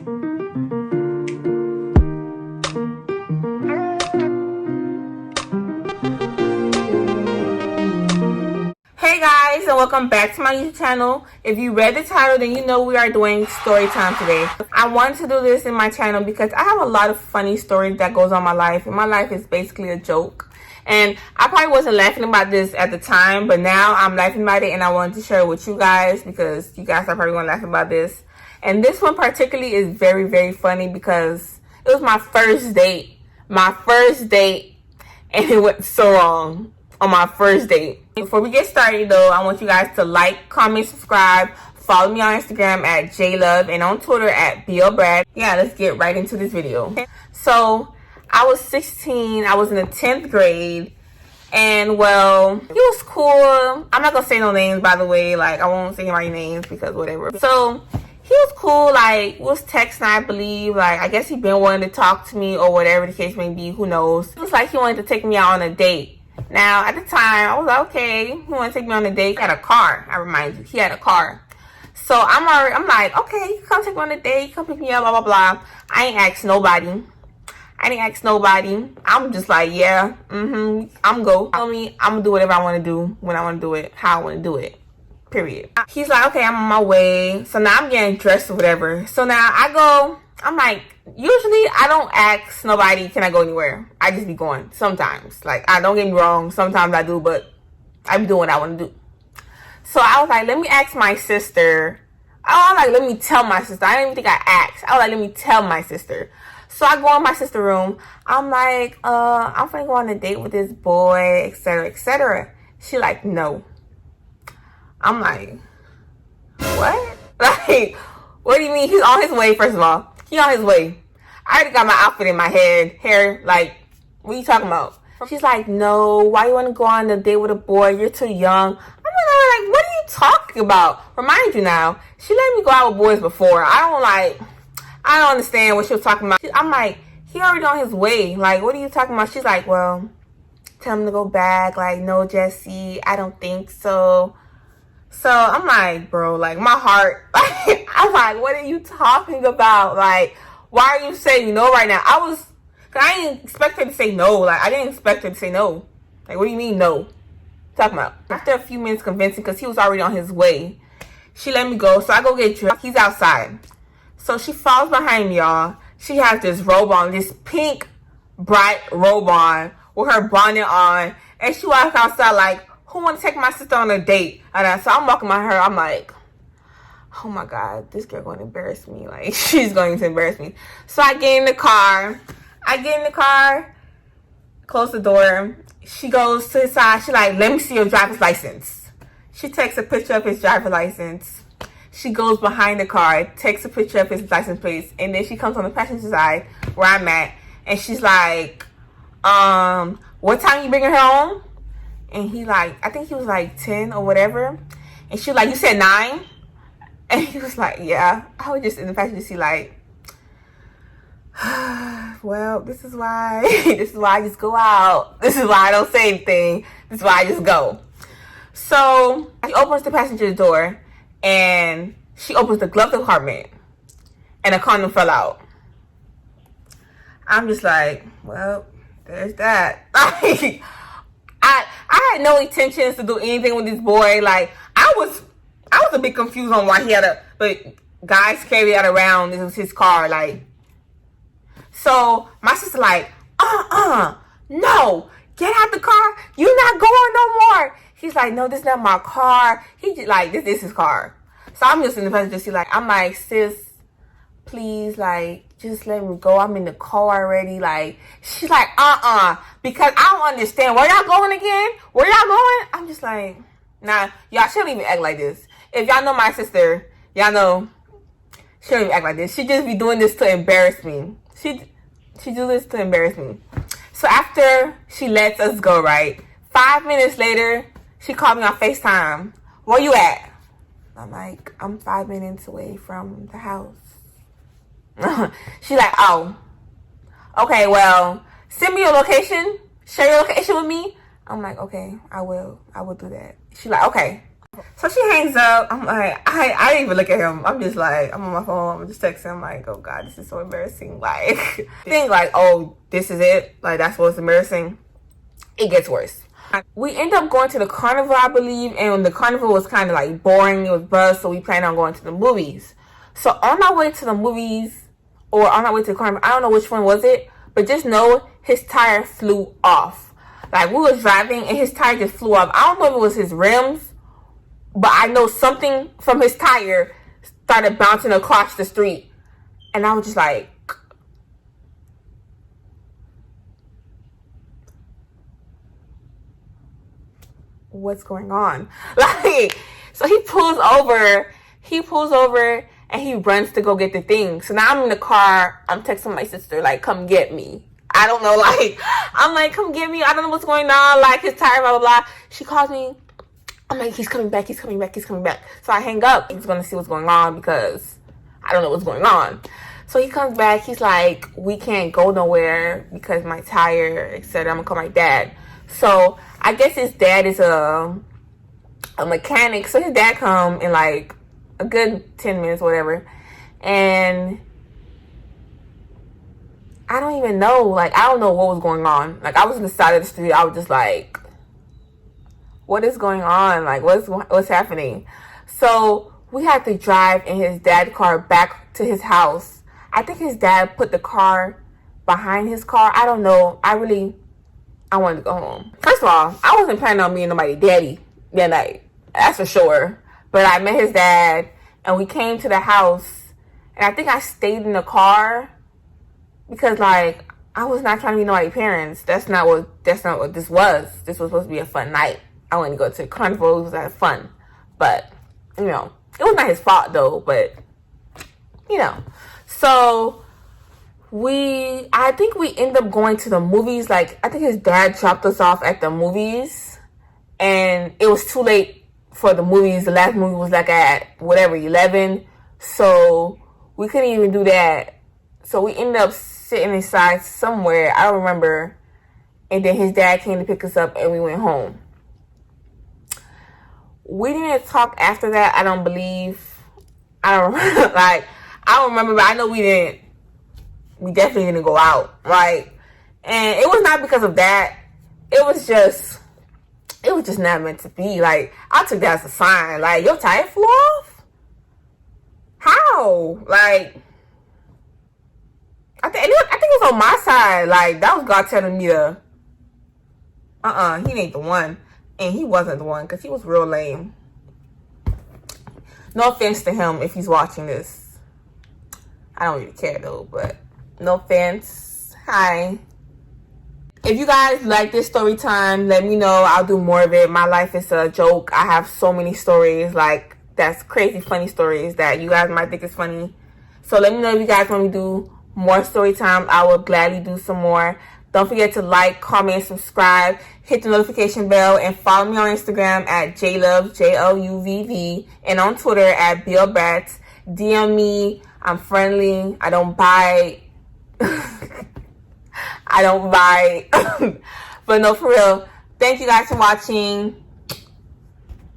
Hey guys, and welcome back to my YouTube channel. If you read the title, then you know we are doing story time today. I wanted to do this in my channel because I have a lot of funny stories that goes on my life, and my life is basically a joke. And I probably wasn't laughing about this at the time, but now I'm laughing about it, and I wanted to share it with you guys because you guys are probably going to laugh about this. And this one particularly is very, very funny because it was my first date. And it went so wrong on my first date. Before we get started though, I want you guys to like, comment, subscribe, follow me on Instagram at JLove and on Twitter at BLBrad. Yeah, let's get right into this video. So I was 16, I was in the 10th grade, and well, he was cool. I'm not gonna say no names, by the way, like I won't say any names because whatever. So he was cool, like it was texting, I believe, like I guess he been wanting to talk to me or whatever the case may be, who knows. It was like he wanted to take me out on a date. Now, at the time, I was like, okay, he want to take me on a date. He had a car, I remind you. He had a car. So I'm like, okay, you come take me on a date, come pick me up, blah, blah, blah. I ain't asked nobody. I'm just like, yeah, I'm go. Tell me, I'm going to do whatever I want to do, when I want to do it, how I want to do it, period. He's like, okay, I'm on my way. So now I'm getting dressed or whatever. So now I go, I'm like, usually I don't ask nobody, can I go anywhere? I just be going sometimes. Like, I don't get me wrong, sometimes I do, but I be doing what I want to do. So I was like, let me ask my sister. I was like, let me tell my sister. I didn't even think I asked. I was like, let me tell my sister. So I go in my sister's room. I'm like, I'm finna go on a date with this boy, etc., etc. She like, no. I'm like, what? Like, what do you mean? He's on his way, first of all. He on his way. I already got my outfit in my head, hair, like, what are you talking about? She's like, no, why you want to go on a date with a boy? You're too young. I'm like, what are you talking about? Remind you now, she let me go out with boys before. I don't understand what she was talking about. I'm like, he already on his way. Like, what are you talking about? She's like, well, tell him to go back. Like, no, Jesse, I don't think so. So I'm like, bro, like my heart, like, I'm like, what are you talking about? Like, why are you saying no right now? I didn't expect her to say no. Like, I didn't expect her to say no. Like, what do you mean no? Talking about. After a few minutes convincing, because he was already on his way, she let me go. So I go get dressed. He's outside. So she falls behind me, y'all. She has this robe on, this pink, bright robe on with her bonnet on. And she walks outside like, who want to take my sister on a date? And so I'm walking by her. I'm like, oh my God, this girl going to embarrass me. Like, she's going to embarrass me. So I get in the car. Close the door. She goes to the side. She like, let me see your driver's license. She takes a picture of his driver's license. She goes behind the car, takes a picture of his license plate, and then she comes on the passenger side where I'm at. And she's like, what time you bringing her home? And he like, I think he was like 10 or whatever. And she was like, you said 9? And he was like, yeah. I was just in the passenger seat like, well, this is why I just go out. This is why I don't say anything. This is why I just go. So she opens the passenger door and she opens the glove compartment and a condom fell out. I'm just like, well, there's that. Like, I had no intentions to do anything with this boy. Like, I was a bit confused on why he had but guys carry that around. This was his car, like. So my sister like, no, get out the car. You're not going no more. He's like, no, this is not my car. He just like, this is his car. So I'm just in the passenger seat, like, I'm like, sis, please, like, just let me go. I'm in the car already. Like, she's like, because I don't understand. Where y'all going again? Where y'all going? I'm just like, nah, y'all shouldn't even act like this. If y'all know my sister, y'all know she don't even act like this. She just be doing this to embarrass me. She do this to embarrass me. So after she lets us go, right? 5 minutes later, she called me on FaceTime. Where you at? I'm like, I'm 5 minutes away from the house. She like, oh, okay, well, send me your location. Share your location with me. I'm like, okay, I will do that. She like, okay. So she hangs up. I'm like, I didn't even look at him. I'm just like, I'm on my phone. I'm just texting. I'm like, oh God, this is so embarrassing. Like, think like, oh, this is it. Like, that's what's embarrassing. It gets worse. We end up going to the carnival, I believe, and the carnival was kind of like boring. It was buzzed, so we planned on going to the movies. So on our way to the movies, or on our way to the carnival, I don't know which one was it, but just know his tire flew off. Like, we was driving and his tire just flew off. I don't know if it was his rims, but I know something from his tire started bouncing across the street. And I was just like, what's going on? Like, so he pulls over and he runs to go get the thing. So now I'm in the car. I'm texting my sister, like, come get me. I don't know, like, I'm like, come get me. I don't know what's going on. Like, his tire, blah, blah, blah. She calls me. I'm like, he's coming back. So I hang up. He's going to see what's going on because I don't know what's going on. So he comes back. He's like, we can't go nowhere because my tire, etc. I'm going to call my dad. So I guess his dad is a mechanic. So his dad come in like a good 10 minutes, whatever. And I don't even know. Like, I don't know what was going on. Like, I was on the side of the street. I was just like, what is going on? Like, what's happening? So we had to drive in his dad's car back to his house. I think his dad put the car behind his car. I don't know. I wanted to go home. First of all, I wasn't planning on meeting nobody's daddy that night. That's for sure. But I met his dad, and we came to the house, and I think I stayed in the car because, like, I was not trying to meet nobody's parents. That's not what this was. This was supposed to be a fun night. I wanted to go to the carnival. It was fun. But, you know, it was not his fault, though. But, you know. So I think we ended up going to the movies. Like, I think his dad dropped us off at the movies, and it was too late for the movies. The last movie was like at 11, so we couldn't even do that. So we ended up sitting inside somewhere, I don't remember, and then his dad came to pick us up and we went home. We didn't talk after that. I don't remember. Like, I don't remember, but I know we definitely didn't go out, right? And it was not because of that. It was just not meant to be. Like, I took that as a sign. Like, your tire flew off? How? Like, I think it was on my side. Like, that was God telling me to, he ain't the one. And he wasn't the one, because he was real lame. No offense to him if he's watching this. I don't really care, though, but no offense. Hi. If you guys like this story time, let me know. I'll do more of it. My life is a joke. I have so many stories, like, that's crazy funny stories that you guys might think is funny. So let me know if you guys want me to do more story time. I will gladly do some more. Don't forget to like, comment, subscribe, hit the notification bell, and follow me on Instagram at JLUVV, JLUVV, and on Twitter at BillBrats. DM me. I'm friendly. I don't buy. But no, for real. Thank you guys for watching.